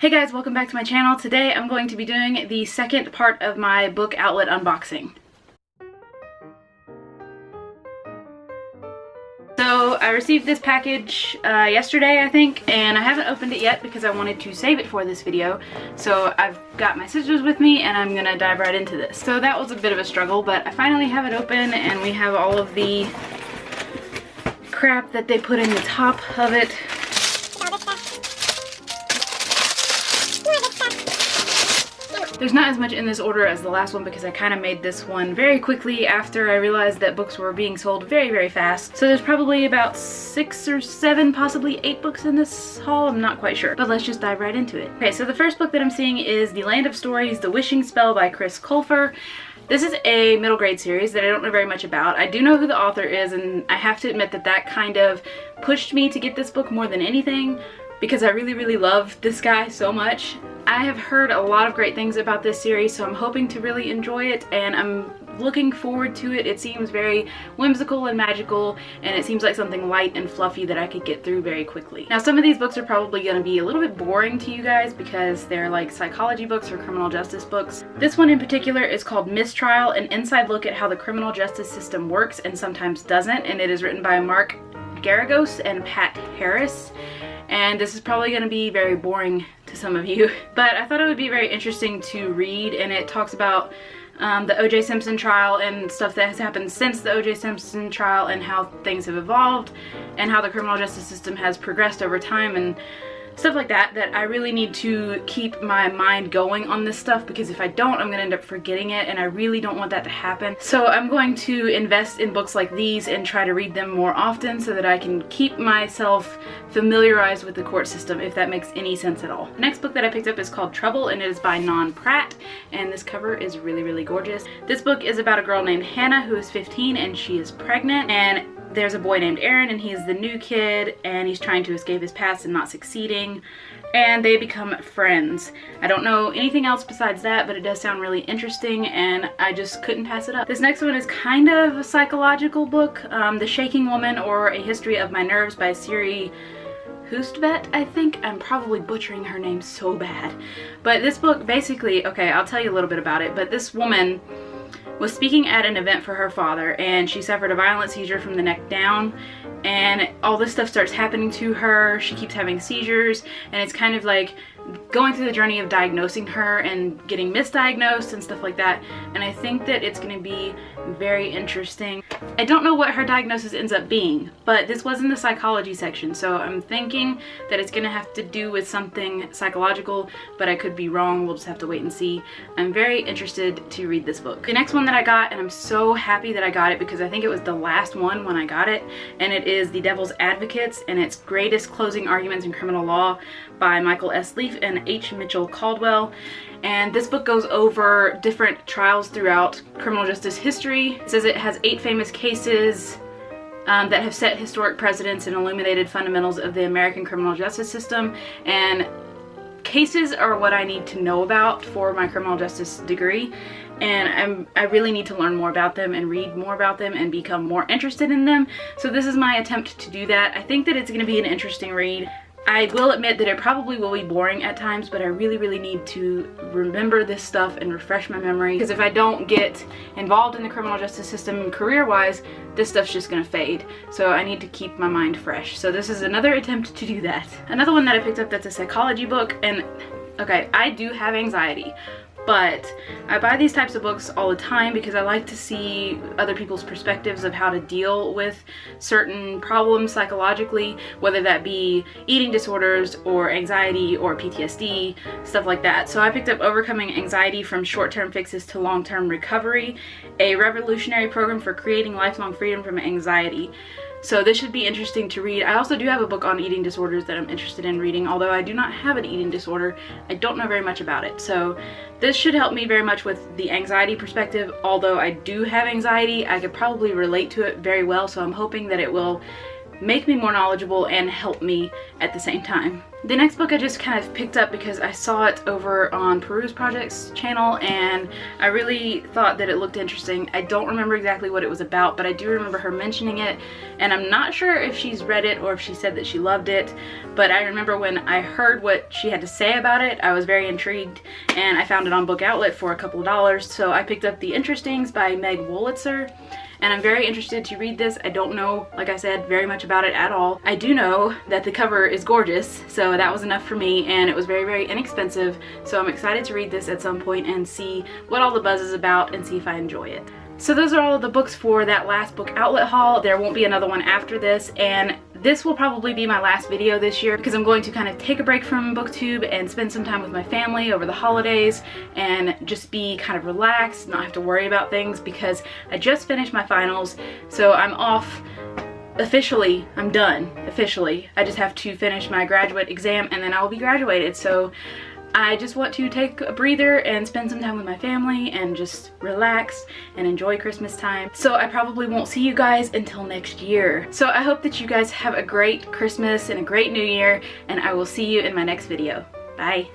Hey guys, welcome back to my channel. Today I'm going to be doing the second part of my book outlet unboxing. So I received this package yesterday, I think, and I haven't opened it yet because I wanted to save it for this video. So I've got my scissors with me and I'm gonna dive right into this. So that was a bit of a struggle, but I finally have it open and we have all of the crap that they put in the top of it. There's not as much in this order as the last one because I kind of made this one very quickly after I realized that books were being sold very, very fast. So there's probably about 6 or 7, possibly 8 books in this haul. I'm not quite sure, but let's just dive right into it. Okay, so the first book that I'm seeing is The Land of Stories, The Wishing Spell by Chris Colfer. This is a middle grade series that I don't know very much about. I do know who the author is, and I have to admit that that kind of pushed me to get this book more than anything because I really, really love this guy so much. I have heard a lot of great things about this series, so I'm hoping to really enjoy it, and I'm looking forward to it. It seems very whimsical and magical, and it seems like something light and fluffy that I could get through very quickly. Now, some of these books are probably going to be a little bit boring to you guys because they're like psychology books or criminal justice books. This one in particular is called Mistrial, an inside look at how the criminal justice system works and sometimes doesn't, and it is written by Mark Garagos and Pat Harris. And this is probably going to be very boring to some of you, but I thought it would be very interesting to read, and it talks about the O.J. Simpson trial and stuff that has happened since the O.J. Simpson trial and how things have evolved and how the criminal justice system has progressed over time and stuff like that, that I really need to keep my mind going on this stuff because if I don't, I'm going to end up forgetting it, and I really don't want that to happen. So I'm going to invest in books like these and try to read them more often so that I can keep myself familiarized with the court system, if that makes any sense at all. The next book that I picked up is called Trouble, and it is by Non Pratt, and this cover is really, really gorgeous. This book is about a girl named Hannah who is 15 and she is pregnant, and there's a boy named Aaron, and he's the new kid, and he's trying to escape his past and not succeeding, and they become friends. I don't know anything else besides that, but it does sound really interesting, and I just couldn't pass it up. This next one is kind of a psychological book, The Shaking Woman, or A History of My Nerves by Siri Hustvedt, I think. I'm probably butchering her name so bad. But this book basically, okay, I'll tell you a little bit about it, but this woman was speaking at an event for her father, and she suffered a violent seizure from the neck down, and all this stuff starts happening to her. She keeps having seizures, and it's kind of like going through the journey of diagnosing her and getting misdiagnosed and stuff like that, and I think that it's going to be very interesting. I don't know what her diagnosis ends up being, but this was in the psychology section, so I'm thinking that it's going to have to do with something psychological, but I could be wrong. We'll just have to wait and see. I'm very interested to read this book. The next one that I got, and I'm so happy that I got it because I think it was the last one when I got it, and it is The Devil's Advocates, and it's Greatest Closing Arguments in Criminal Law by Michael S. Leaf and H. Mitchell Caldwell. And this book goes over different trials throughout criminal justice history. It says it has 8 famous cases that have set historic precedents and illuminated fundamentals of the American criminal justice system. And cases are what I need to know about for my criminal justice degree, and I really need to learn more about them and read more about them and become more interested in them. So this is my attempt to do that. I think that it's going to be an interesting read. I will admit that it probably will be boring at times, but I really, really need to remember this stuff and refresh my memory, because if I don't get involved in the criminal justice system career-wise, this stuff's just gonna fade. So I need to keep my mind fresh. So this is another attempt to do that. Another one that I picked up that's a psychology book, and okay, I do have anxiety, but I buy these types of books all the time because I like to see other people's perspectives of how to deal with certain problems psychologically, whether that be eating disorders or anxiety or PTSD, stuff like that. So I picked up Overcoming Anxiety from Short-Term Fixes to Long-Term Recovery, a revolutionary program for creating lifelong freedom from anxiety. So this should be interesting to read. I also do have a book on eating disorders that I'm interested in reading, although I do not have an eating disorder. I don't know very much about it. So this should help me very much with the anxiety perspective. Although I do have anxiety, I could probably relate to it very well, so I'm hoping that it will make me more knowledgeable and help me at the same time. The next book I just kind of picked up because I saw it over on Peruse Project's channel and I really thought that it looked interesting. I don't remember exactly what it was about, but I do remember her mentioning it, and I'm not sure if she's read it or if she said that she loved it, but I remember when I heard what she had to say about it, I was very intrigued, and I found it on Book Outlet for a couple of dollars, so I picked up The Interestings by Meg Wolitzer. And I'm very interested to read this. I don't know, like I said, very much about it at all. I do know that the cover is gorgeous, so that was enough for me, and it was very, very inexpensive. So I'm excited to read this at some point and see what all the buzz is about and see if I enjoy it. So those are all of the books for that last Book Outlet haul. There won't be another one after this, and this will probably be my last video this year because I'm going to kind of take a break from BookTube and spend some time with my family over the holidays and just be kind of relaxed, not have to worry about things, because I just finished my finals, so I'm off officially. I'm done officially. I just have to finish my graduate exam and then I will be graduated. So I just want to take a breather and spend some time with my family and just relax and enjoy Christmas time. So I probably won't see you guys until next year. So I hope that you guys have a great Christmas and a great New Year, and I will see you in my next video. Bye.